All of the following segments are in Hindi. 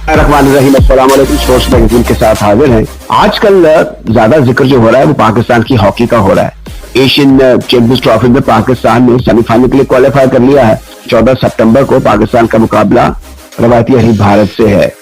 रहीम, अस्सलाम वालेकुम। स्पोर्ट्स मैगजीन के साथ हाजिर हैं। आजकल ज्यादा जिक्र जो हो रहा है वो पाकिस्तान की हॉकी का हो रहा है। एशियन चैंपियंस ट्रॉफी में पाकिस्तान ने सेमीफाइनल के लिए क्वालिफाई कर लिया है। 14 सितंबर को पाकिस्तान का मुकाबला रवायती हरीफ भारत से है।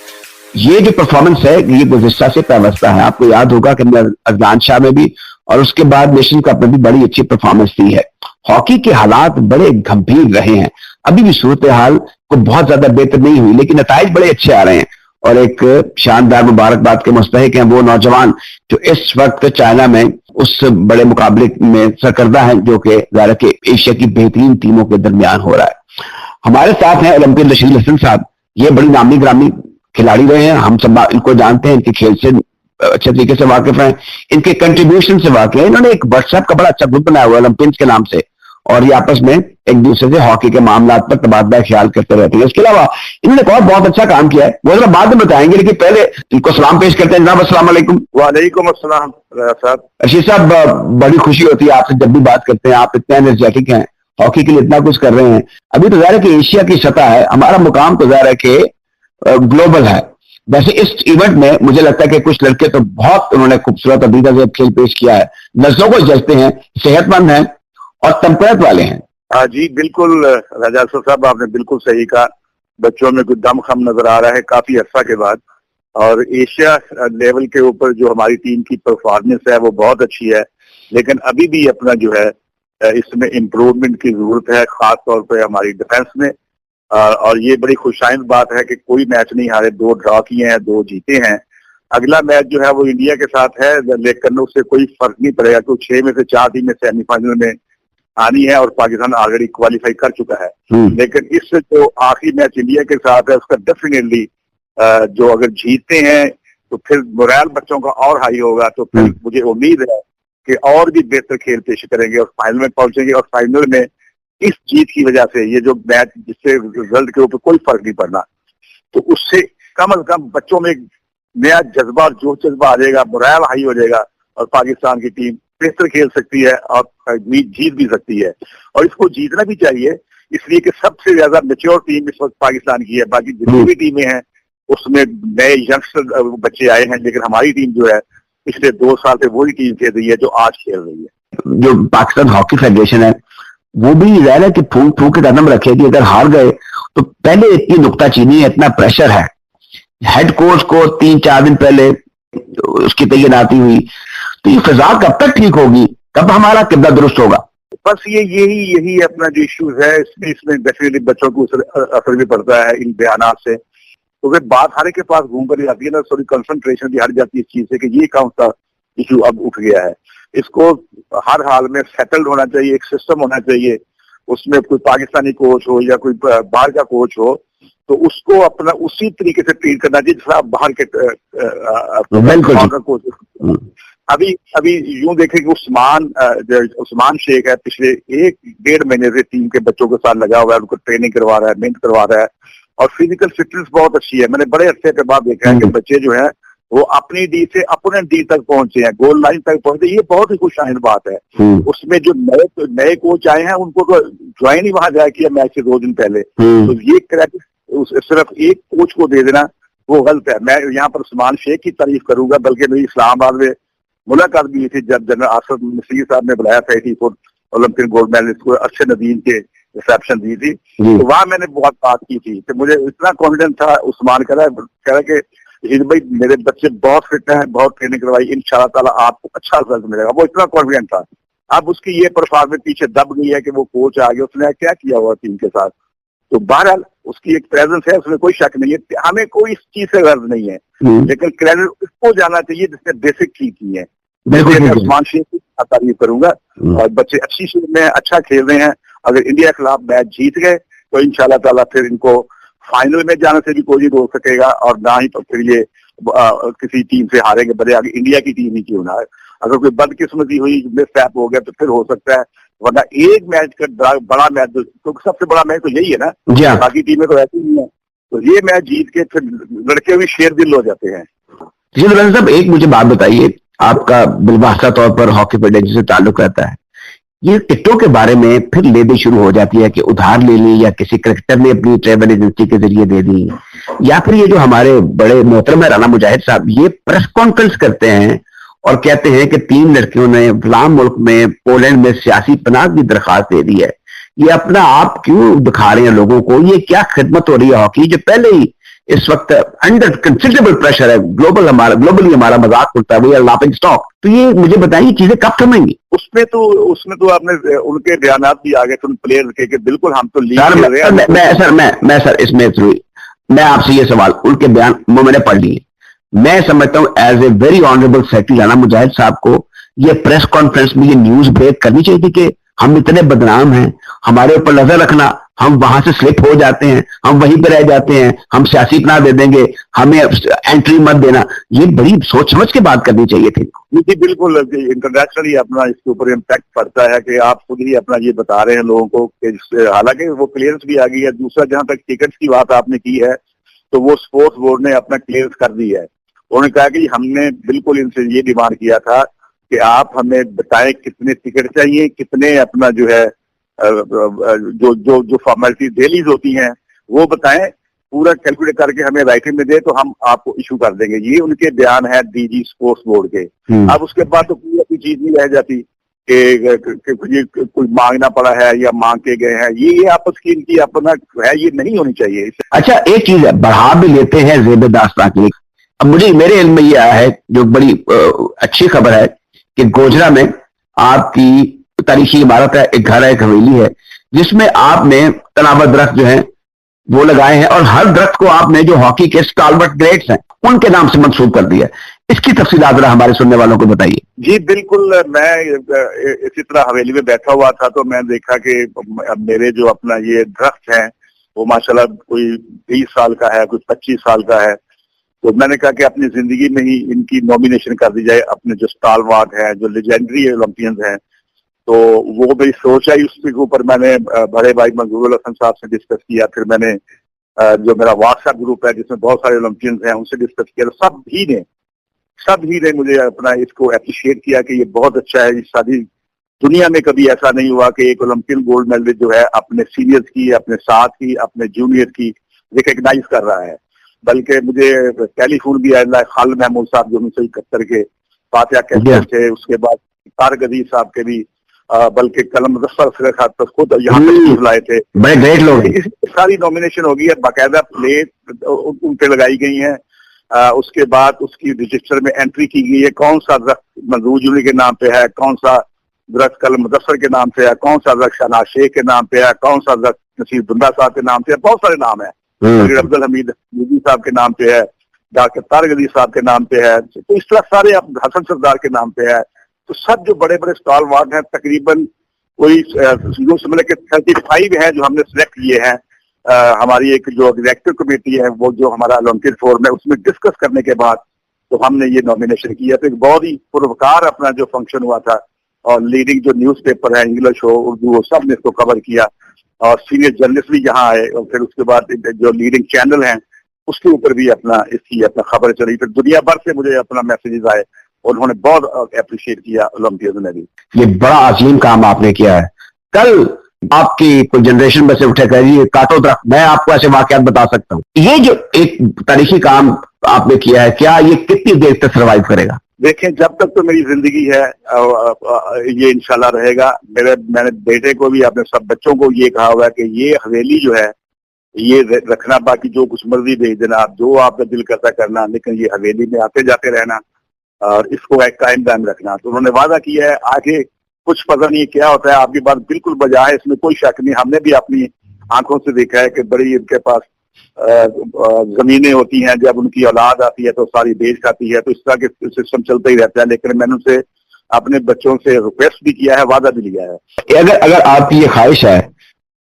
ये जो परफॉर्मेंस है ये गुज़िश्ता से पेवस्ता है। आपको याद होगा कि अजलान शाह में भी और उसके बाद नेशन कप में भी बड़ी अच्छी परफॉर्मेंस दी है। हॉकी के हालात बड़े गंभीर रहे हैं। अभी भी सूरत हाल को बहुत ज्यादा बेहतर नहीं हुई, लेकिन नताइज बड़े अच्छे आ रहे हैं और एक शानदार मुबारकबाद के मुस्तहिक हैं वो नौजवान जो इस वक्त चाइना में उस बड़े मुकाबले में सरकर्दा हैं जो कि ज़ाहिर के एशिया की बेहतरीन टीमों के दरमियान हो रहा है। हमारे साथ हैं ओलंपियन रशीद हसन साहब। ये बड़ी नामी ग्रामी खिलाड़ी रहे हैं, हम सब इनको जानते हैं, इनके खेल से अच्छे तरीके से वाकिफ हैं, इनके कंट्रीब्यूशन से वाकिफ हैं। इन्होंने एक व्हाट्सएप का बड़ा अच्छा ग्रुप बनाया हुआ है ओलंपियंस के नाम से, और ये आपस में एक दूसरे से हॉकी के मामला पर तबादला ख्याल करते रहते हैं। इसके अलावा इन्होंने एक और बहुत अच्छा काम किया है, वो जरा बाद में बताएंगे, लेकिन पहले इनको सलाम पेश करते हैं। जनाब अस्सलाम वालेकुम। वालेकुम अस्सलाम साहब। रशीद साहब, बड़ी खुशी होती है आपसे जब भी बात करते हैं। आप इतने एनर्जेटिक हैं, हॉकी के लिए इतना कुछ कर रहे हैं। अभी तो ज़ाहिर है कि एशिया की सतह है, हमारा मुकाम तो ज़ाहिर है कि ग्लोबल है। वैसे इस इवेंट में मुझे लगता है कि कुछ लड़के तो बहुत उन्होंने खूबसूरत अदीदा से खेल पेश किया है, नस्लों को जचते हैं, सेहतमंद हैं और तमकरत वाले हैं। जी बिल्कुल राजा साहब, आपने बिल्कुल सही कहा। बच्चों में कुछ दमखम नजर आ रहा है काफी अर्सा के बाद, और एशिया लेवल के ऊपर जो हमारी टीम की परफॉर्मेंस है वो बहुत अच्छी है, लेकिन अभी भी अपना जो है इसमें इम्प्रूवमेंट की जरूरत है, खास तौर पर हमारी डिफेंस में। और ये बड़ी खुशाइंद बात है कि कोई मैच नहीं हारे, 2 ड्रॉ किए हैं, 2 जीते हैं। अगला मैच जो है वो इंडिया के साथ है, लेकिन उससे कोई फर्क नहीं पड़ेगा क्योंकि 6 में से 4 टीमें सेमीफाइनल में आनी है और पाकिस्तान ऑलरेडी क्वालिफाई कर चुका है। लेकिन इससे जो आखिरी मैच इंडिया के साथ है उसका डेफिनेटली जो अगर जीतते हैं तो फिर मोरल बच्चों का और हाई होगा, तो फिर मुझे उम्मीद है कि और भी बेहतर खेल पेश करेंगे और फाइनल में पहुंचेंगे। और फाइनल में इस जीत की वजह से ये जो मैच जिससे रिजल्ट के ऊपर कोई फर्क नहीं पड़ना, तो उससे कम अज कम बच्चों में नया जज्बा और जोश जज्बा आ जाएगा, मोरल हाई हो जाएगा और पाकिस्तान की टीम बेहतर खेल सकती है और जीत भी सकती है। और इसको जीतना भी चाहिए, इसलिए कि सबसे ज्यादा मेच्योर टीम इस वक्त पाकिस्तान की है। बाकी जितनी भी टीमें हैं उसमें नए यंगस्टर बच्चे आए हैं, लेकिन हमारी टीम जो है पिछले 2 साल से वही टीम खेल रही है जो आज खेल रही है। जो पाकिस्तान हॉकी फेडरेशन है वो भी ज़ाहिर है कि फूक फूक के कदम रखेगी। अगर हार गए तो पहले इतनी नुक्ताचीनी है, इतना प्रेशर है, हेड कोच को 3-4 दिन पहले उसकी तैनाती हुई, तो ये फिजा कब तक ठीक होगी, कब हमारा कितना दुरुस्त होगा? बस यही अपना जो इश्यूज है इसमें डेफिनेटली बच्चों को असर भी पड़ता है इन बयान से। तो फिर बात हर एक के पास घूम कर जाती है ना, थोड़ी कंसंट्रेशन भी हट जाती है इस चीज से कि ये कौन सा इशू अब उठ गया है। इसको हर हाल में सेटल्ड होना चाहिए, एक सिस्टम होना चाहिए, उसमें कोई पाकिस्तानी कोच हो या कोई बाहर का कोच हो तो उसको अपना उसी तरीके से ट्रीट करना चाहिए जैसा बाहर के का कोच। अभी यूं देखें कि उस्मान शेख है, पिछले 1-1.5 महीने से टीम के बच्चों के साथ लगा हुआ है, उनको ट्रेनिंग करवा रहा है, मेहनत करवा रहा है और फिजिकल फिटनेस बहुत अच्छी है। मैंने बड़े अच्छे के बाद देखा है कि बच्चे जो है वो अपनी डी से अपने डी तक पहुंचे हैं, गोल लाइन तक पहुंचे। ये बहुत ही खुशाइन बात है। उसमें जो नए कोच आए हैं उनको तो ज्वाइन ही वहां जाए किया मैच से 2 दिन पहले, तो ये क्रेडिट सिर्फ एक कोच को दे देना वो गलत है। मैं यहाँ पर उस्मान शेख की तारीफ करूंगा, बल्कि मेरी इस्लामाबाद में मुलाकात भी हुई थी जब जनरल आसफ नसीर साहब ने बुलाया था 80 फुट ओलंपिक गोल्ड मेडलिस्ट को, अरशद नदीम के रिसेप्शन दी थी, तो वहां मैंने बहुत बात की थी। तो मुझे इतना कॉन्फिडेंस था, उस्मान कह रहा है कि भाई मेरे बच्चे बहुत फिट हैं, बहुत ट्रेनिंग करवाई, इंशाल्लाह ताला आपको अच्छा रिजल्ट मिलेगा। वो इतना कॉन्फिडेंट था। अब उसकी ये परफॉर्मेंस पीछे दब गई है कि वो कोच आ गया, उसने क्या किया हुआ टीम के साथ। तो बहरहाल उसकी एक प्रेजेंस है, उसमें कोई शक नहीं है, हमें कोई इस चीज से गर्ज नहीं है, लेकिन क्रेडिट उसको जाना चाहिए जिसने बेसिक ठीक की है। उस्मान शेख की तारीफ करूंगा और बच्चे अच्छी शेप में अच्छा खेल रहे हैं। अगर इंडिया के खिलाफ मैच जीत गए तो इंशाल्लाह ताला फिर इनको फाइनल में जाने से भी कोई नहीं रोक सकेगा, और ना ही तो फिर ये किसी टीम से हारेंगे, भले आगे इंडिया की टीम ही क्यों ना है। अगर कोई बदकिस्मती हुई, मिसटैप हो गया तो फिर हो सकता है, वरना एक मैच का बड़ा मैच, क्योंकि सबसे बड़ा मैच तो यही है ना, बाकी टीमें तो ऐसी नहीं है। तो ये मैच जीत के फिर लड़के भी शेर दिल हो जाते हैं। जी साहब, एक मुझे बात बताइए, आपका बिलवास्ता तौर पर हॉकी फेडरेशन से ताल्लुक रहता है, ये टिकटों के बारे में फिर लेनी शुरू हो जाती है कि उधार ले ली, या किसी क्रिकेटर ने अपनी ट्रेवल एजेंसी के जरिए दे दी, या फिर ये जो हमारे बड़े मोहतरम है राना मुजाहिद साहब, ये प्रेस कॉन्फ्रेंस करते हैं और कहते हैं कि 3 लड़कियों ने फलां मुल्क में पोलैंड में सियासी पनाह की दरखास्त दे दी है। ये अपना आप क्यों दिखा रहे हैं लोगों को? ये क्या खिदमत हो रही है हॉकी, जो पहले ही इस वक्त अंडर कंसिडरेबल प्रेशर है, ग्लोबली हमारा मजाक उड़ता है, वी आर लाफिंग स्टॉक। तो ये मुझे बताइए चीजें कब थमेंगी? उसमें तो आपने उनके बयानात भी आ गए थे उन प्लेयर के बिल्कुल हम तो लीग सर इसमें मैं आपसे ये सवाल, उनके बयान मैंने पढ़ लिए, मैं समझता हूं as a very honourable secretary Rana Mujahid sahab को ये प्रेस कॉन्फ्रेंस में ये न्यूज ब्रेक करनी चाहिए थी कि हम इतने बदनाम हैं, हमारे ऊपर नजर रखना, हम वहां से स्लिप हो जाते हैं, हम वहीं पे रह जाते हैं, हम सियासी पनाह दे देंगे, हमें एंट्री मत देना। ये बड़ी सोच समझ के बात करनी चाहिए थी। जी बिल्कुल, इंटरनेशनली अपना इसके ऊपर इम्पैक्ट पड़ता है कि आप खुद ही अपना ये बता रहे हैं लोगों को कि हालांकि वो क्लियरेंस भी आ गई है। दूसरा, जहां तक टिकट्स की बात आपने की है तो वो स्पोर्ट्स बोर्ड ने अपना क्लियरेंस कर दी है। उन्होंने कहा कि हमने बिल्कुल इनसे ये डिमांड किया था कि आप हमें बताएं कितने टिकट चाहिए, कितने अपना जो है जो फॉर्मेलिटी डेलीज होती हैं वो बताएं, पूरा कैलकुलेट करके हमें राइटिंग में दे तो हम आपको इशू कर देंगे। ये उनके बयान है डीजी स्पोर्ट्स बोर्ड के। अब उसके बाद तो कोई चीज नहीं रह जाती कि कोई मांगना पड़ा है या मांग के गए हैं। ये आपस की इनकी अपना है, ये नहीं होनी चाहिए। अच्छा, एक चीज है, बढ़ा भी लेते हैं ज़ेब दास्तां के लिए। अब मेरे इल्म में ये आया है, जो बड़ी अच्छी खबर है कि गोजरा में आपकी तारीखी इमारत है, एक घर है, एक हवेली है, जिसमें आपने तनावर दरख्त जो है वो लगाए हैं, और हर दरख्त को आपने जो हॉकी के स्टालवर्ट ग्रेट्स हैं उनके नाम से मंसूब कर दिया। इसकी तफसीलात जरा हमारे सुनने वालों को बताइए। जी बिल्कुल, मैं इसी तरह हवेली में बैठा हुआ था तो मैं देखा कि मेरे जो अपना ये दरख्त है वो माशाल्लाह कोई 20 साल का है, कोई 25 साल का है। तो मैंने कहा कि अपनी जिंदगी में ही इनकी नॉमिनेशन कर दी जाए, अपने जो स्टालवार्ट है, जो लेजेंडरी ओलंपियंस हैं। तो वो मेरी सोच आई, उसके ऊपर मैंने बड़े भाई मंजूर हसन साहब से डिस्कस किया। फिर मैंने जो मेरा व्हाट्सएप ग्रुप है जिसमें बहुत सारे ओलंपियंस हैं उनसे डिस्कस किया। तो सभी ने मुझे अपना इसको अप्रिशिएट किया कि ये बहुत अच्छा है। इस सारी दुनिया में कभी ऐसा नहीं हुआ कि एक ओलंपियन गोल्ड मेडलिस्ट जो है अपने सीनियर्स की, अपने साथ की, अपने जूनियर की रिकग्नाइज कर रहा है। बल्कि मुझे टेलीफोन भी आया, खालिद महमूद साहब जो 1971 के फातिहा कैप्टन थे, उसके बाद तारिक अजीज साहब के भी, बल्कि कलम मुज़फ्फर खान तक खुद यहाँ तक लाए थे। बड़े ग्रेट लोग। सारी नॉमिनेशन होगी है, बाकायदा प्लेट उन पे लगाई गई है। उसके बाद उसकी रजिस्टर में एंट्री की गई है, कौन सा दरख्त मंजूर जुली के नाम पे है, कौन सा दरख्त कलम मुज़फ्फर के नाम पे है, कौन सा दरख्त शहनाज शेख के नाम पे है, कौन सा दरख्त नसीर बुंदा साहब के नाम पे है। बहुत सारे नाम है, अब्दुल हमीद मोदी साहब के नाम पे है, डॉक्टर तारिक अजीज साहब के नाम पे है। तो इस तरह सारे हसन सरदार के नाम पे है। तो सब जो बड़े बड़े स्टालवार्ट हैं, तकरीबन कोई समझ के 35 है जो हमने सिलेक्ट किए हैं। हमारी एक जो एग्जीक्यूटिव कमेटी है वो जो हमारा ओलंपिक फोरम है उसमें डिस्कस करने के बाद तो हमने ये नॉमिनेशन किया। तो एक बहुत ही पुरवकार अपना जो फंक्शन हुआ था, और लीडिंग जो न्यूज़पेपर है, इंग्लिश हो उर्दू हो, सब ने इसको कवर किया, और सीनियर जर्नलिस्ट भी यहाँ आए, और फिर उसके बाद जो लीडिंग चैनल हैं उसके ऊपर भी इसकी खबर चली। फिर दुनिया भर से मुझे अपना मैसेजेस आए, उन्होंने बहुत अप्रिशिएट किया ओलंपियंस ने भी। ये बड़ा अजीम काम आपने किया है। कल आपकी कोई जनरेशन में से उठेगा, ये काटो दरख्त, मैं आपको ऐसे वाकयात बता सकता हूँ। ये जो एक तारीखी काम आपने किया है, क्या ये कितनी देर तक सर्वाइव करेगा? देखें, जब तक तो मेरी जिंदगी है ये इंशाल्लाह रहेगा। मैंने बेटे को भी, अपने सब बच्चों को ये कहा हुआ है कि ये हवेली जो है ये रखना, बाकी जो कुछ मर्जी भेज देना, आप जो आपका दिल करता करना, लेकिन ये हवेली में आते जाते रहना और इसको एक कायम दायम रखना। तो उन्होंने वादा किया है। आगे कुछ पता नहीं क्या होता है, आपकी बात बिल्कुल बजा है, इसमें कोई शक नहीं। हमने भी अपनी आंखों से देखा है कि बड़ी इनके पास जमीनें होती हैं, जब उनकी औलाद आती है तो सारी बेच खाती है। तो इस तरह के सिस्टम चलता ही रहता है। लेकिन मैंने उनसे अपने बच्चों से रिक्वेस्ट भी किया है, वादा भी लिया है। अगर आपकी ये ख्वाहिश है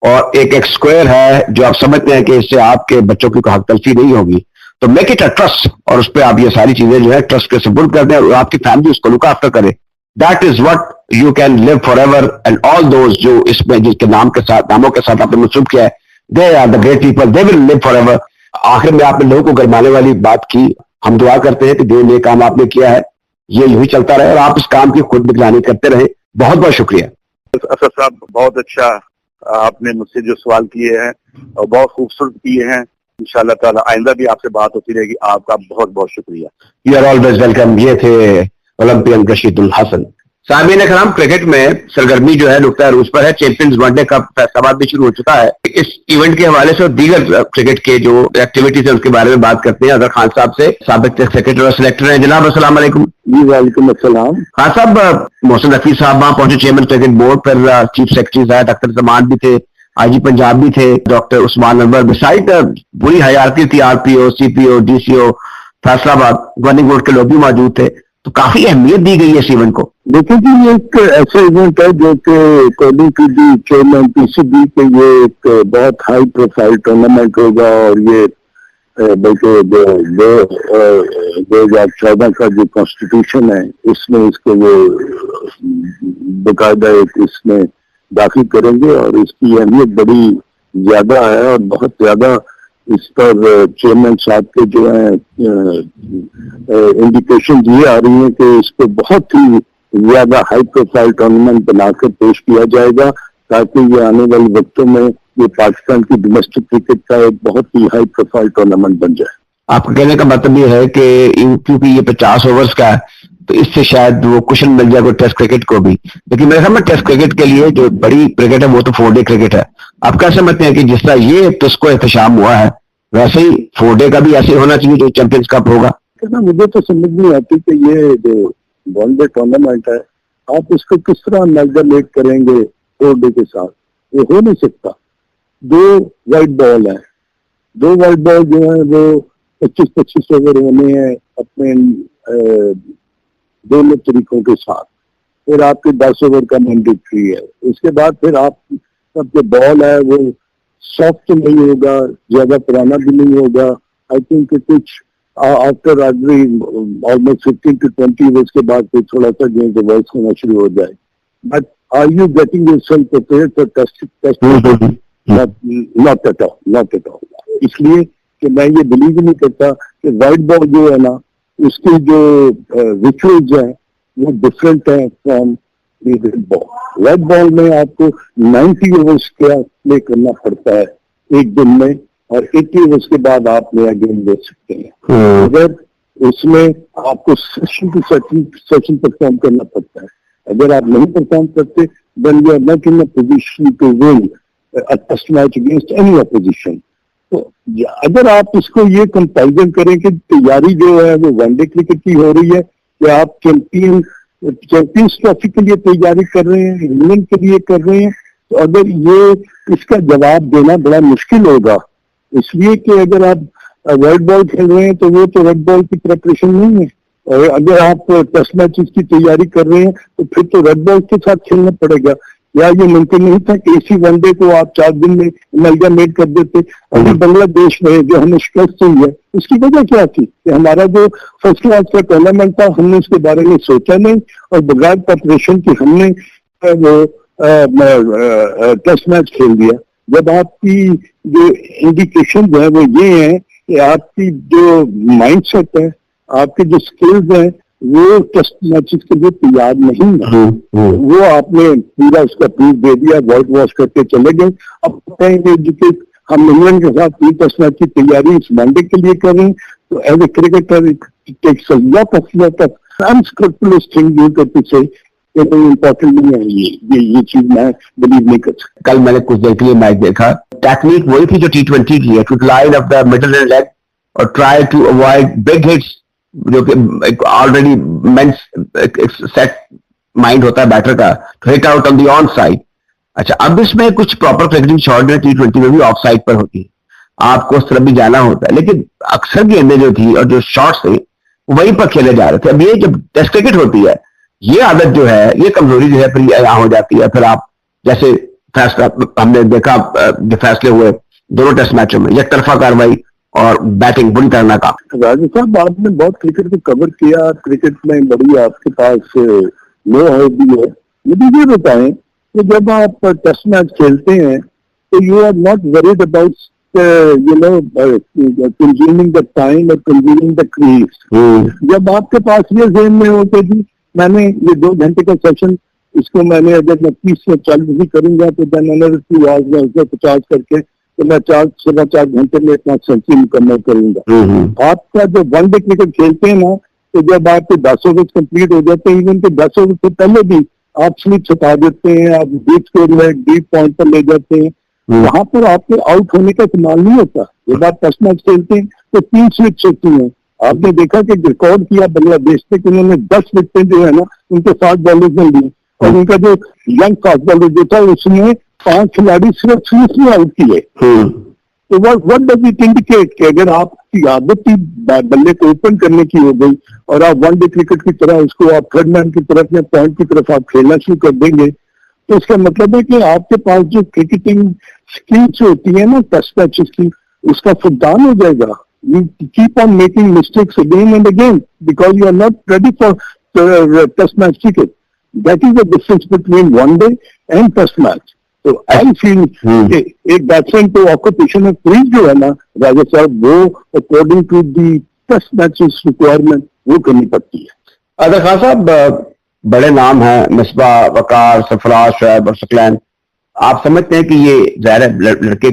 और एक स्क्वायर है जो आप समझते हैं कि इससे आपके बच्चों की हक तलफी नहीं होगी, तो मेक इट अ ट्रस्ट, और उस पर आप ये सारी चीजें जो है ट्रस्ट के सपोर्ट कर दें और आपकी फैमिली उसको लुक आफ्टर करे। That is what you can live for ever. And all those जो इसमें जिसके नामों के साथ आपने मंसूब किया है, they are the great people, they will live for ever. आखिर में आपने लोगों को गरमाने वाली बात की। हम दुआ करते हैं कि जो ये काम आपने किया है ये यूं ही चलता रहे और आप इस काम की खुद निगरानी करते रहे। बहुत बहुत शुक्रिया। असद साहब, बहुत अच्छा आपने मुझसे जो सवाल किए हैं और बहुत खूबसूरत किए हैं। इंशाल्लाह ताला आइंदा भी आपसे बात होती रहेगी। आपका बहुत बहुत शुक्रिया। You are always welcome. ये थे ओलंपियन रशीदुल हसन। सामीन कराम, क्रिकेट में सरगर्मी जो है नुक्ता रूज पर है। चैंपियंस वनडे का फैसलाबाद भी शुरू हो चुका है। इस इवेंट के हवाले से और दीगर क्रिकेट के जो एक्टिविटीज है उसके बारे में बात करते हैं अजहर खान साहब से, साबिक टेस्ट क्रिकेटर और सिलेक्टर हैं। जनाब अस्सलाम वालेकुम। जी वालेकुम अस्सलाम। खान साहब, मोहसिन रफी साहब वहां पहुंचे, चेयरमैन क्रिकेट बोर्ड, पर चीफ सेक्रेटरी आए, डॉक्टर जमान भी थे, आईजी पंजाब भी थे, डॉक्टर उस्मान अनवर, बिसाइड पूरी हयाती थी, RPO, CPO, DCO Faisalabad, governing board के लोग भी मौजूद थे। तो काफी अहमियत दी गई है इस इवेंट को। देखिए जी, ये एक ऐसा इवेंट है जो कि according to the chairman PCB के ये एक बहुत हाई प्रोफाइल टूर्नामेंट होगा। और ये बल्कि 2014 का जो कॉन्स्टिट्यूशन है इसमें इसको वो बाकायदा एक इसमें दाखिल करेंगे और इसकी अहमियत बड़ी ज्यादा है। और बहुत ज्यादा इस पर चेयरमैन साहब के जो है इंडिकेशन ये आ रही है कि इसको बहुत ही ज्यादा हाई प्रोफाइल टूर्नामेंट बनाकर पेश किया जाएगा, ताकि ये आने वाले वक्तों में ये पाकिस्तान की डोमेस्टिक क्रिकेट का एक बहुत ही हाई प्रोफाइल टूर्नामेंट बन जाए। आपका कहने का मतलब ये है कि क्योंकि ये 50 ओवर्स का है तो इससे शायद वो कुशन मिल जाएगा टेस्ट क्रिकेट को भी। लेकिन मेरे ख्याल में टेस्ट क्रिकेट के लिए जो बड़ी क्रिकेट है वो तो 4 डे क्रिकेट है। आप क्या समझते हैं कि जिस तरह ये टेस्ट को एहतशाम हुआ है वैसे ही 4 डे का भी ऐसे होना चाहिए जो चैंपियंस कप होगा? मुझे तो समझ नहीं आती कि ये जो वनडे टूर्नामेंट है आप इसको किस तरह अमेलगमेट करेंगे 4 डे के साथ। ये हो नहीं सकता। 2 वाइट बॉल है, 2 वाइट बॉल जो है वो 25-25 ओवर होने हैं अपने दोनों तरीकों के साथ। फिर आपके 10 ओवर का मैंडेटरी है। उसके बाद फिर आप सबके बॉल है वो सॉफ्ट नहीं होगा, ज्यादा पुराना भी नहीं होगा। आई थिंक कुछ आफ्टर ऑलमोस्ट 15 to 20 ओवर्स के बाद फिर थोड़ा सा गेम रिवर्स होना शुरू हो जाए। But are you getting yourself prepared for test? Not at all. इसलिए कि मैं ये बिलीव नहीं करता कि वाइट बॉल जो है ना उसकी जो रिचुअल्स हैं वो डिफरेंट है from red ball. Red ball में आपको 90 ओवर्स का प्ले करना पड़ता है एक दिन में, और 80 ओवर्स के बाद आप नया गेम दे सकते हैं। अगर उसमें आपको सेशन टू सेशन परफॉर्म करना पड़ता है। अगर आप नहीं परफॉर्म करते then you are not in a position to win a test match against any opposition. तो अगर आप इसको ये कंपैरिजन करें कि तैयारी जो है वो वनडे क्रिकेट की हो रही है या आप चैंपियंस ट्रॉफी के लिए तैयारी कर रहे हैं, इंग्लैंड के लिए कर रहे हैं, तो अगर ये इसका जवाब देना बड़ा मुश्किल होगा। इसलिए कि अगर आप रेड बॉल खेल रहे हैं तो वो तो रेड बॉल की प्रिपरेशन नहीं है, और अगर आप टेस्ट मैचेस की तैयारी कर रहे हैं तो फिर तो रेड बॉल के साथ खेलना पड़ेगा। या ये मुमकिन नहीं था कि इसी वनडे को आप 4 दिन में अमेलगमेट कर देते। अभी बांग्लादेश में जो हमें शिकस्त हुई है उसकी वजह क्या थी कि हमारा जो फर्स्ट क्लास का टूर्नामेंट था हमने उसके बारे में सोचा नहीं, और बगैर प्रिपरेशन की हमने वो टेस्ट मैच खेल दिया। जब आपकी जो इंडिकेशन है वो ये है कि आपकी जो माइंडसेट है, आपके जो स्किल्स हैं वो टेस्ट मैचेस के लिए तैयार नहीं है। वो आपने पूरा उसका प्रूफ दे दिया, वाइट वॉश करके चले गए। अब कहेंगे कि हम इंग्लैंड के साथ 3 टेस्ट मैच की तैयारी इस वनडे के लिए कर रहे हैं, तो as a cricketer it takes a lot of unscrupulous thing you करते से इम्पोर्टेंट नहीं है। ये चीज मैं बिलीव नहीं कर सकता। कल मैंने कुछ देर के लिए मैच देखा, टेक्निक वही थी जो T20 की है, to line of the middle and leg और try to avoid big hits, जो कि ऑलरेडी सेट माइंड होता है बैटर का, to hit out on the on side. अच्छा, अब इसमें कुछ प्रॉपर क्रिकेटिंग शॉट है T20 में भी ऑफ साइड पर होती है, आपको उस तरफ भी जाना होता है, लेकिन अक्सर गेंदें जो थी और जो शॉट्स थे वहीं पर खेले जा रहे थे। अब ये जब टेस्ट क्रिकेट होती है ये आदत जो है, ये कमजोरी जो है फिर यहाँ हो जाती है। फिर आप जैसे फैसला हमने देखा जो फैसले हुए दोनों टेस्ट मैचों में, एक तरफा कार्रवाई और बैटिंग बुरी तरह नाकाम। राजू साहब, आपने बहुत क्रिकेट को कवर किया, क्रिकेट में बड़ी आपके पास नो हाउ भी है। मुझे ये बताएं कि जब आप टेस्ट मैच खेलते हैं तो you are not worried about consuming the time और कंज्यूमिंग द क्रीज। जब आपके पास ये ज़हन में हो कि जी मैंने ये 2 घंटे का सेशन इसको मैंने अगर मैं 30 से 40 भी करूंगा तो देन अनदर 2 आवर्स में उसको 50 करके तो मैं 4 घंटे में इतना सेंचुरी मुकम्मल करूंगा। आपका जो वनडे क्रिकेट खेलते हैं ना, तो जब आपके 10 ओवर कंप्लीट हो जाते हैं, इवन के 10 ओवर से पहले भी आप स्लिप छुपा देते हैं, आप डीप स्कोर में डीप पॉइंट पर ले जाते हैं, वहां पर आपके आउट होने का इस्तेमाल नहीं होता। जब आप टेस्ट मैच खेलते हैं तो 3 स्विच होती हैं। आपने देखा कि रिकॉर्ड किया बांग्लादेश ने कि उन्होंने 10 विकेट जो है ना उनके फास्ट बॉलर्स ने ली, और उनका जो यंग फास्ट बॉलर जो था उसने 5 खिलाड़ी सिर्फ स्विच में आउट किए। तो व्हाट डज इट इंडिकेट कि अगर आपकी आदत ही बल्ले को ओपन करने की हो गई और आप वनडे क्रिकेट की तरह उसको आप थर्ड मैन की तरफ या पॉइंट की तरफ आप खेलना शुरू कर देंगे, तो इसका मतलब है कि आपके पास जो क्रिकेटिंग स्किल्स होती है ना टेस्ट मैचेस की, उसका फुकदान हो जाएगा। You keep on making mistakes again and again because you are not ready for test match cricket. That is the difference between one day and test match. तो आई फील एक बैट्समैन को ऑक्यूपेशन ऑफ क्रीज जो है ना राजा साहब, वो according to the test matches requirement वो करनी पड़ती है। अदर खान साहब, बड़े नाम हैं, मिसबाह, वकार, सरफराज, शोएब और सकलैन। आप समझते हैं कि ये ज़ाहिर है लड़के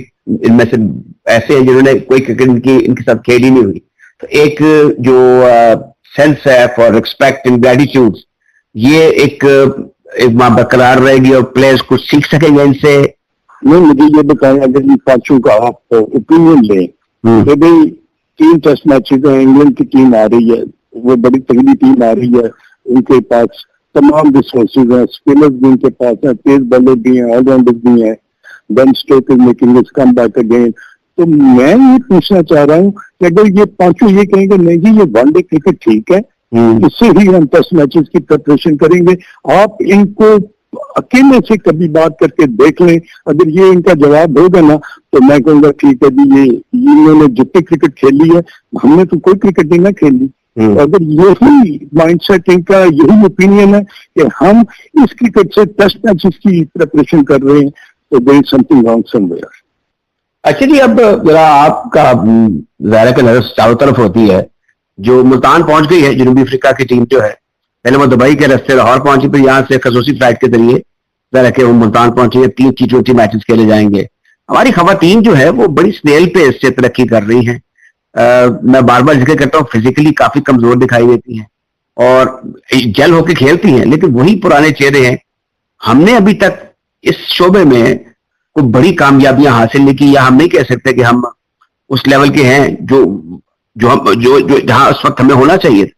इनमें से ऐसे हैं जिन्होंने कोई क्रिकेट इनके साथ खेल ही नहीं हुई, तो एक जो सेंस है फॉर रिस्पेक्ट एंड ग्रेटिट्यूड, ये एक वहां बरकरार रहेगी और प्लेयर्स कुछ सीख सकेंगे इनसे। नहीं, मुझे ये बताएं, अगर इन पांचों का आप ओपिनियन लें तो भाई 3 टेस्ट मैचेस है, इंग्लैंड की टीम आ रही है, वो बड़ी तगड़ी टीम आ रही है, उनके पास तमाम रिसोर्सेज हैं, स्पिनर्स भी उनके पास हैं, तेज बॉलर भी हैं, ऑलराउंडर भी हैं, Ben Stokes is making his comeback again. तो मैं ये पूछना चाह रहा हूँ कि अगर ये पांचों ये कहेंगे नहीं जी ये वनडे क्रिकेट ठीक है, इससे ही हम टेस्ट मैचेस की प्रिपरेशन करेंगे, आप इनको अकेले से कभी बात करके देख लें। अगर ये इनका जवाब होगा ना तो मैं कहूँगा ठीक है जी, ये इन्होंने जितनी क्रिकेट खेली है, हमने तो कोई क्रिकेट नहीं ना खेली। अगर यही माइंडसेट इनका, यही ओपिनियन है कि हम इस क्रिकेट से टेस्ट मैचेस की प्रिपरेशन कर रहे हैं, तो there is something wrong somewhere. अच्छा जी, अब जरा आपका ज़ाहिर का नजर चारों तरफ होती है। जो मुल्तान पहुंच गई है जनूबी अफ्रीका की टीम जो है, पहले वो दुबई के रास्ते लाहौर पहुंची, फिर यहाँ से खसूसी फ्लाइट के जरिए ज़रा के वो मुल्तान पहुंची है। 3 T20 मैचेस खेले जाएंगे। हमारी खवातीन जो है वो बड़ी स्नेल पेस से तरक्की कर रही हैं। मैं बार बार जिक्र करता हूँ, फिजिकली काफी कमजोर दिखाई देती हैं और जल होकर खेलती हैं, लेकिन वही पुराने चेहरे हैं। हमने अभी तक इस शोबे में कोई बड़ी कामयाबियां हासिल नहीं की, या हम नहीं कह सकते कि हम उस लेवल के हैं जो जहां उस वक्त हमें होना चाहिए।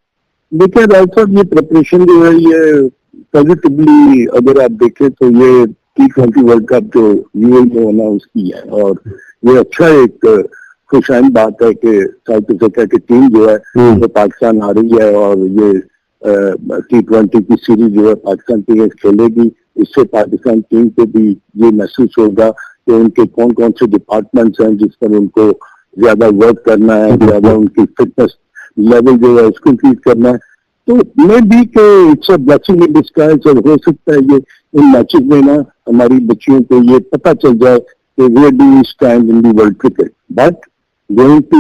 देखिए राज साहब, ये प्रिपरेशन जो है ये पॉजिटिवली अगर आप देखें तो ये T20 वर्ल्ड कप जो यूएई में होना उसकी है, और ये अच्छा एक खुशाइन बात है कि साउथ अफ्रीका की टीम जो है वो पाकिस्तान आ रही है, और ये T20 की सीरीज जो है पाकिस्तान टीम खेलेगी। इससे पाकिस्तान टीम को भी ये महसूस होगा कि उनके कौन कौन से डिपार्टमेंट्स हैं जिस पर उनको ज्यादा वर्क करना है, ज्यादा उनकी फिटनेस लेवल जो है उसको इंक्रीज करना है। तो मे बी के it's a blessing in disguise, और हो सकता है ये इन मैचेस में ना हमारी बच्चियों को ये पता चल जाए कि where do we stand in the world cricket. But going to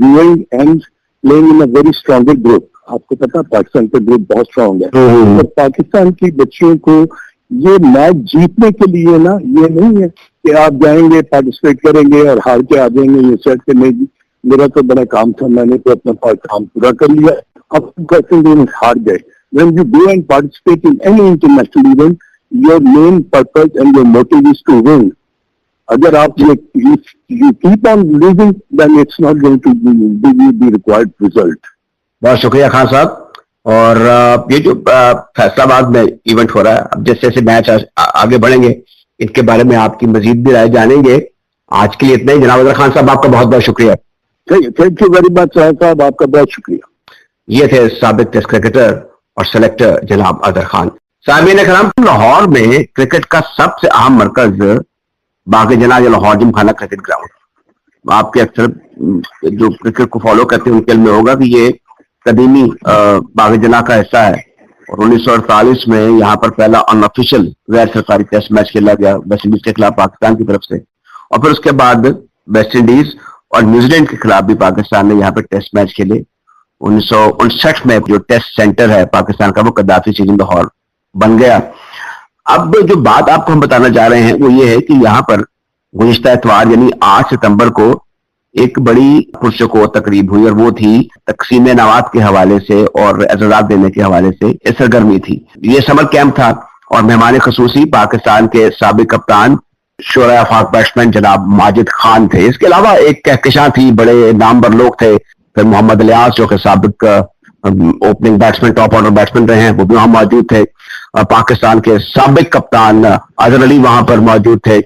UAE and playing in a very stronger group, आपको पता पाकिस्तान का ग्रुप बहुत स्ट्रांग है, और पाकिस्तान की बच्चियों को ये मैच जीतने के लिए ना ये नहीं है कि आप जाएंगे पार्टिसिपेट करेंगे और हार के आ जाएंगे, ये सेट के नहीं, मेरा तो बड़ा काम था, मैंने तो अपना काम पूरा कर लिया, अब हार गए। When you go and participate in any international event, your main purpose and your motive is to win. अगर आप you keep on losing, then it's not going to give you the required result. बहुत शुक्रिया खान साहब। और ये जो फैसलाबाद में इवेंट हो रहा है, अब जैसे जैसे मैच आगे बढ़ेंगे इनके बारे में आपकी मजीद भी राय जानेंगे। आज के लिए इतना ही। जनाब अदर खान साहब, आपका बहुत बहुत शुक्रिया। थैंक यू वेरी मच साहब, आपका बहुत शुक्रिया। ये थे साबिक टेस्ट क्रिकेटर और सेलेक्टर जनाब अदर खान। साहबीन करम, लाहौर में क्रिकेट का सबसे अहम मरकज बाग जना या लाहौर जिमखाना क्रिकेट ग्राउंड। आपके अक्सर जो क्रिकेट को फॉलो करते हैं उनके में होगा कि ये कदीमी बाग जना का हिस्सा है, और 1948 में यहाँ पर पहला अनऑफिशियल गैर सरकारी टेस्ट मैच खेला गया वेस्ट इंडीज के खिलाफ पाकिस्तान की तरफ से, और फिर उसके बाद वेस्ट इंडीज और न्यूजीलैंड के खिलाफ भी पाकिस्तान ने यहाँ पर टेस्ट मैच खेले। 1959 में जो टेस्ट सेंटर है पाकिस्तान का वो गद्दाफी स्टेडियम लाहौर बन गया। अब जो बात आपको हम बताना चाह रहे हैं वो ये है कि यहाँ पर गुज़िश्ता इतवार यानी 8 सितंबर को एक बड़ी पुरस्को तकरीब हुई और वो थी तकसीम नवात के हवाले से और एजाज़ात देने के हवाले से सरगर्मी थी। ये समर कैंप था और मेहमान खसूसी पाकिस्तान के साबिक कप्तान शोरा आफाक बैट्समैन जनाब माजिद खान थे। इसके अलावा एक कहकशां थी, बड़े नामवर लोग थे। फिर मोहम्मद इलियास जो कि साबिक opening batsman, top order batsman रहे हैं, वो भी वहां मौजूद थे। पाकिस्तान के साबिक कप्तान अजहर अली वहां पर मौजूद थे।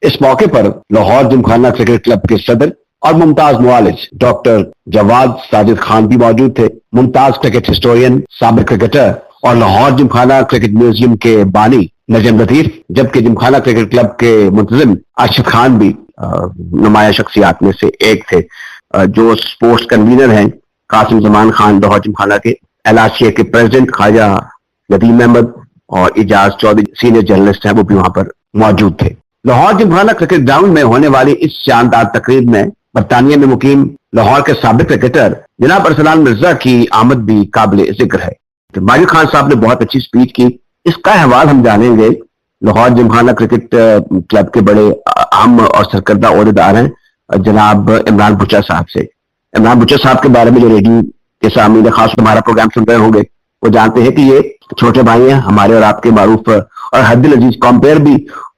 इस मौके पर लाहौर जिमखाना क्रिकेट क्लब के सदर और मुमताज मुआलिज डॉक्टर जवाद साजिद खान भी मौजूद थे। मुमताज क्रिकेट हिस्टोरियन, साबिक क्रिकेटर और लाहौर जिमखाना क्रिकेट म्यूजियम के बानी नजम लतीफ, जबकि जिमखाना क्रिकेट क्लब के मुंतजिम अरशद खान भी नुमाया शख्सियात में से एक थे। जो स्पोर्ट्स कन्वीनर हैं कासिम जमान खान लाहौर जिमखाना के, एलाशिया के प्रेसिडेंट ख्वाजा नदीम अहमद और इजाज चौधरी सीनियर जर्नलिस्ट हैं, वो भी वहां पर मौजूद थे। लाहौर जिमखाना क्रिकेट ग्राउंड में होने वाली इस शानदार तकरीब में बरतानिया में मुकीम लाहौर के साबिक क्रिकेटर जनाब अरसलान मिर्जा की आमद भी काबिल जिक्र है। तो माजिद खान साहब ने बहुत अच्छी स्पीच की। इसका अहवाल हम जानेंगे लाहौर जिमखाना क्रिकेट क्लब के बड़े अहम और सरकर्दा ओहदेदार हैं जनाब इमरान बुच्चा साहब से। इमरान बुच्चा साहब के बारे में जो रेडियो के सामने खास हमारा प्रोग्राम सुन रहे होंगे वो जानते हैं कि ये छोटे भाई हैं हमारे और आपके मारूफ और हद्दिल अजीज कॉम्पेयर भी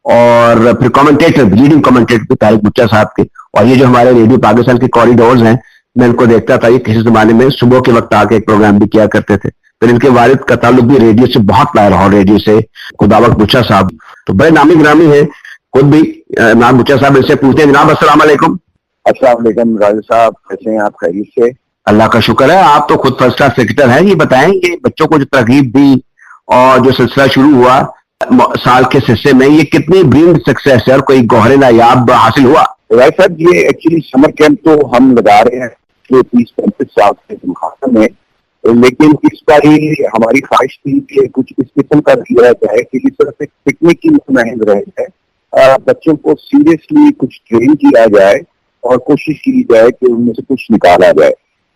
और फिर कमेंटेटर भी, लीडिंग कमेंटेटर भी तारिक बुच्चा साहब के। और ये जो हमारे रेडियो पाकिस्तान के कॉरिडोर्स हैं, मैं इनको देखता था, ये किसी जमाने में सुबह के वक्त आके एक प्रोग्राम भी किया करते थे। फिर इनके वालिद का ताल्लुक भी रेडियो से बहुत रहा, लाहौर रेडियो से, खुदावक बुच्चा साहब तो बड़े नामी ग्रामी है। खुद भी इमरान बुच्चा साहब इनसे पूछते हैं, जनाब अस्सलाम वालेकुम। अस्सलाम वालेकुम राजा साहब, कैसे हैं आप? खैरियत से? अल्लाह का शुक्र है। आप तो खुद फर्स्ट क्लास क्रिकेटर हैं, ये बताएं ये बच्चों को जो तरगीब दी और जो सिलसिला शुरू हुआ साल के हिस्से में, ये कितनी ब्रिलियंट सक्सेस है और कोई गौहरे नायाब हासिल हुआ? राय साहब, ये एक्चुअली समर कैंप तो हम लगा रहे हैं 30-35 साल से जिमखाना में, लेकिन इस बार हमारी ख्वाहिश थी कि कुछ इस किस्म का किया जाए कि जिस तरह से पिकनिक की मुहिम रहे है, बच्चों को सीरियसली कुछ ट्रेन किया जाए और कोशिश की जाए कि उनमें से कुछ निकाला जाए।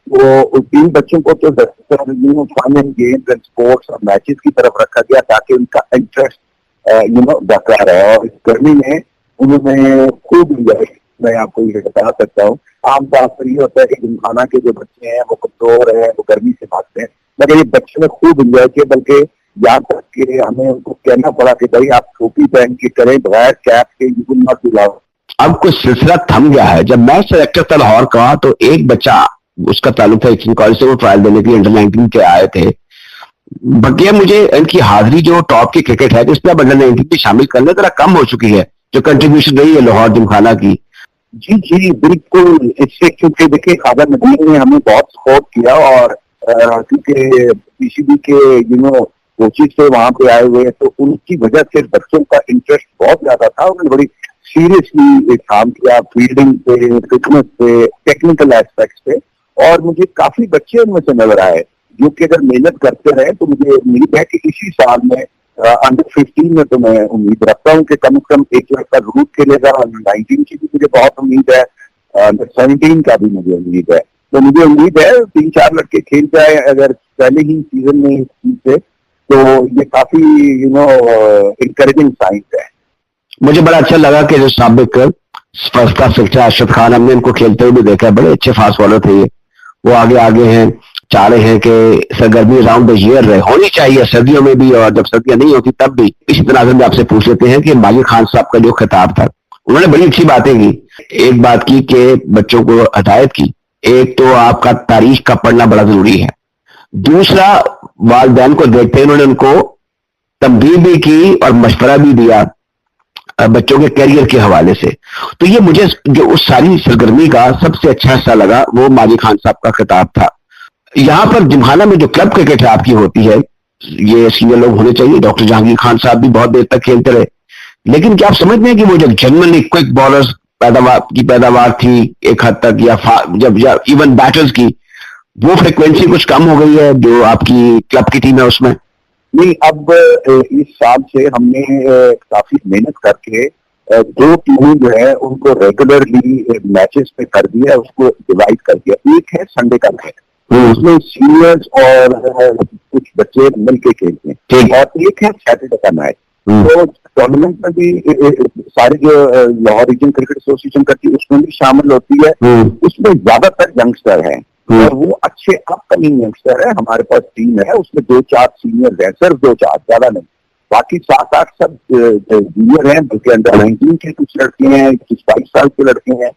वो इन बच्चों को तो fun and games and sports और मैचेस की तरफ रखा गया ताकि उनका इंटरेस्ट बरकरार रहे। और इस गर्मी में उन्होंने खूब एंजॉय, मैं आपको ये बता सकता हूँ। आमतौर पर ये होता है कि जिमखाना के जो बच्चे हैं वो कमजोर है, वो गर्मी से भागते हैं, मगर ये बच्चे ने खूब एंजॉय किया, बल्कि यहाँ तक कि हमें उनको कहना पड़ा कि भाई आप टोपी पहन के करें, बगैर कैप के you will not be allowed. अब कुछ सिलसिला थम गया है। जब मैं सेलेक्टर था लाहौर का तो एक बच्चा, उसका ताल्लुक था किंग कॉलेज से, वो ट्रायल देने के लिए अंडर 19 के आए थे। बल्कि मुझे इनकी हाजिरी जो टॉप की क्रिकेट है जिसमें अब अंडर 19 भी शामिल करने जरा कम हो चुकी है, जो कंट्रीब्यूशन रही है लाहौर जिमखाना की। जी जी बिल्कुल, इससे क्योंकि देखिए ख्वाजा नदीम ने हमें बहुत सपोर्ट किया और क्योंकि पीसीबी के कोचेज से वहां पे आए हुए हैं, तो उनकी वजह से बच्चों का इंटरेस्ट बहुत ज्यादा था। उन्होंने बड़ी सीरियसली काम किया फील्डिंग पे, फिटनेस पे, टेक्निकल एस्पेक्ट्स पे, और मुझे काफी बच्चे उनमें से नजर आए जो कि अगर मेहनत करते रहे तो मुझे उम्मीद है कि इसी साल में अंडर 15 में तो मैं उम्मीद रखता हूँ कि कम से कम एक लड़का जरूर खेलेगा। अंडर 19 की भी मुझे बहुत उम्मीद है, अंडर 17 का भी मुझे उम्मीद है। तो मुझे उम्मीद है 3-4 लड़के खेल जाए अगर पहले ही सीजन में इस चीज से, तो ये काफी इनकरेजिंग साइंस है। मुझे बड़ा अच्छा लगा कि जो साबिक first class cricketer Arshad Khan, हमने इनको खेलते हुए भी देखा है, बड़े अच्छे फास्ट बॉलर थे ये। वो आगे हैं, चाह रहे हैं कि सरगर्मी राउंड द ईयर रहे, होनी चाहिए सर्दियों में भी और जब सर्दियां नहीं होती तब भी। इसी तरह से आपसे पूछ लेते हैं कि माजिद खान साहब का जो खिताब था, उन्होंने बड़ी अच्छी बातें की। एक बात की कि बच्चों को हदायत की, एक तो आपका तारीख का पढ़ना बड़ा जरूरी है, दूसरा वालिदैन को देखते हुए उन्होंने उनको तंबीह भी की और मशवरा भी दिया बच्चों के कैरियर के हवाले से। तो ये मुझे जो उस सारी सरगर्मी का सबसे अच्छा हिस्सा लगा वो माजिद खान साहब का खिताब था। यहाँ पर जिमखाना में जो क्लब क्रिकेट आपकी होती है, ये सीनियर लोग होने चाहिए। डॉक्टर जहांगीर खान साहब भी बहुत देर तक खेलते रहे, लेकिन क्या आप समझते हैं कि वो जो जनरली क्विक बॉलर्स पैदावार थी एक हद तक, या इवन बैटर्स की वो फ्रिक्वेंसी कुछ कम हो गई है जो आपकी क्लब की टीम है उसमें? नहीं, अब इस साल से हमने काफी मेहनत करके 2 टीमें जो है उनको रेगुलरली मैचेस पे कर दिया, उसको डिवाइड कर दिया। एक है संडे का मैच, उसमें सीनियर्स और कुछ बच्चे मिलके खेलते ठीक। हैं, और एक है सैटरडे का मैच। हम्म। तो टूर्नामेंट में भी सारी जो लाहौर रीजन क्रिकेट एसोसिएशन करती है उसमें भी शामिल होती है। उसमें ज्यादातर यंगस्टर हैं और वो अच्छे अपकमिंग यंगस्टर है। हमारे पास टीम है, उसमें 2-4 सीनियर है, सिर्फ 2-4, ज्यादा नहीं, बाकी 7-8 सब जूनियर हैं, बल्कि अंडर 19 के कुछ लड़के हैं, कुछ 22 साल के लड़के हैं।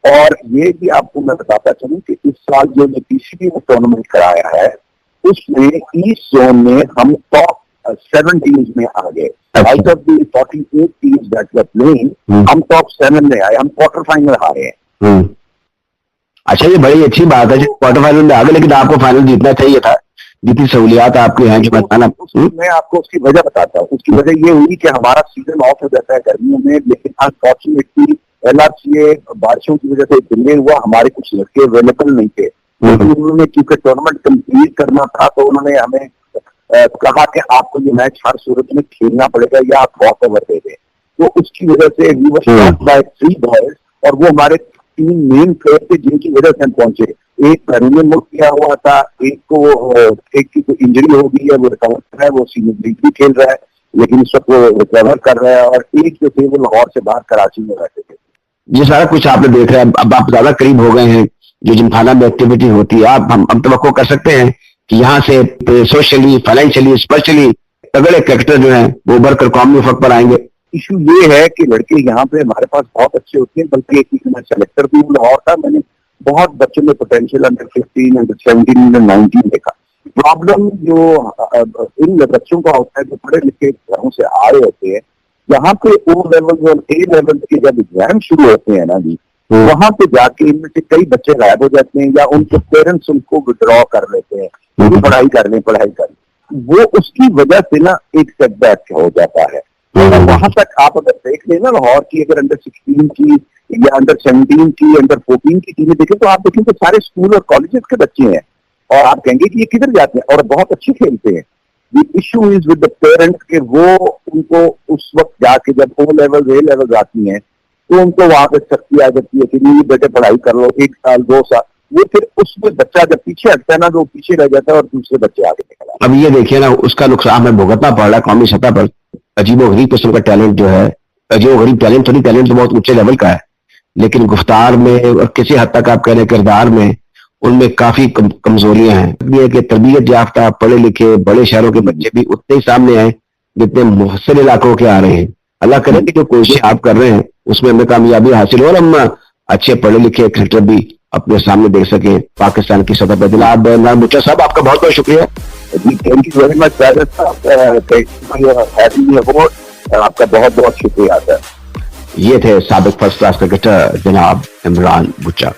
और ये भी आपको मैं बताता चलूं कि इस साल जो पीसीबी ने टूर्नामेंट कराया है उसमें ईस्ट जोन में हम टॉप 7 टीम्स में आ गए। Out of the 48 teams that were playing हम टॉप 7 में आए, हम क्वार्टर फाइनल हारे हैं। अच्छा, ये बड़ी अच्छी बात है, क्वार्टर फाइनल में आ गए, लेकिन आपको फाइनल जीतना चाहिए था, जितनी सहूलियात आपके हैं जो बताना। मैं आपको उसकी वजह बताता हूँ। उसकी वजह ये हुई कि हमारा सीजन ऑफ हो जाता है गर्मियों में, लेकिन अनफॉर्चुनेटली एलआरसीए बारिशों की वजह से डिले हुआ, हमारे कुछ लड़के अवेलेबल नहीं थे। उन्होंने क्योंकि टूर्नामेंट कंप्लीट करना था तो उन्होंने हमें कहा कि आपको ये मैच हर सूरत में खेलना पड़ेगा या आप वॉक ओवर दे दें। तो उसकी वजह से we were short by 3 boys, और वो हमारे 3 मेन प्लेयर थे जिनकी वजह से हम पहुंचे। एक पैरों में मुक्त किया हुआ था, एक की तो इंजरी हो गई है, वो रिकवर कर रहा है, वो सीनियर लीग भी खेल रहा है, लेकिन इस वक्त वो रिकवर कर रहा है, और एक जो थे वो लाहौर से बाहर कराची में रहते थे। ये सारा कुछ आपने देख रहे हैं, अब आप ज्यादा करीब हो गए हैं, जो जिमखाना में एक्टिविटी होती है, हम तवक्को कर सकते हैं कि यहाँ से सोशली, फाइनेंशियली, स्पिरिचुअली तगड़े क्रिकेटर जो हैं वो उभर कर कौमी फक पर आएंगे। इशू ये है कि लड़के यहाँ पे हमारे पास बहुत अच्छे होते हैं, बल्कि एक मैं सेलेक्टर भी लाहौर था, मैंने बहुत बच्चों में पोटेंशियल अंडर 15, अंडर 17, अंडर 19 देखा। प्रॉब्लम जो इन बच्चों का होता है जो पढ़े लिखे घरों से आ रहे होते हैं, यहाँ पे O लेवल और A लेवल के जब एग्जाम शुरू होते हैं ना जी, वहां पे जाके इनमें से कई बच्चे गायब हो जाते हैं, या उनके पेरेंट्स उनको विड्रॉ कर लेते हैं, पढ़ाई कर लें। वो उसकी वजह से ना एक सेटबैक हो जाता है। और वहां तक आप अगर देख लें ना, लाहौर की अगर अंडर 16 की या अंडर 17 की, अंडर 14 की टीमें देखें तो आप देखें तो सारे स्कूल और कॉलेजेस के बच्चे हैं, और आप कहेंगे कि ये किधर जाते हैं, और बहुत अच्छे खेलते हैं। The issue is with the parents के वो उनको उस वक्त जाके जब O लेवल A लेवल आती हैं तो उनको वहां पे शक्ति आ जाती है कि नहीं बेटे पढ़ाई कर लो 1 साल 2 साल, वो फिर उसमें बच्चा जब पीछे हटता है ना तो वो पीछे रह जाता है और दूसरे बच्चे आगे निकल आते हैं। अब ये देखिए ना, उसका नुकसान हमें भुगतना पड़ रहा है कौमी सतह पर। अजीबोगरीब किस्म का टैलेंट जो है, अजीबोगरीब टैलेंट थोड़ी, टैलेंट तो बहुत ऊंचे लेवल का है, लेकिन गुफ्तार में और किसी हद तक आप कह रहे किरदार में उनमें काफी कमजोरियां हैं। ये कि तरबियत याफ्ता पढ़े लिखे बड़े शहरों के बच्चे भी उतने ही सामने आए जितने मुहस्सिन इलाकों के आ रहे हैं। अल्लाह करे कि जो कोशिश आप कर रहे हैं उसमें हमें कामयाबी हासिल हो और हम अच्छे पढ़े लिखे क्रिकेटर भी अपने सामने देख सके पाकिस्तान की सतह पर। जनाब इमरान बुच्चा साहब, आपका बहुत बहुत शुक्रिया। थैंक यू वेरी मच, आपका बहुत बहुत शुक्रिया सर। ये थे साबिक फर्स्ट क्लास क्रिकेटर जनाब इमरान बुच्चा।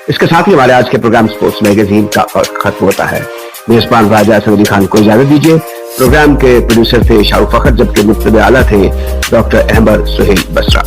इसके साथ ही हमारे आज के प्रोग्राम स्पोर्ट्स मैगजीन का खत्म होता है। मेजबान राजा सऊदी खान को इजाजत दीजिए। प्रोग्राम के प्रोड्यूसर थे शाहरुख फखर, जबकि मुख्तमिल आला थे डॉक्टर अहमद सुहेल बसरा।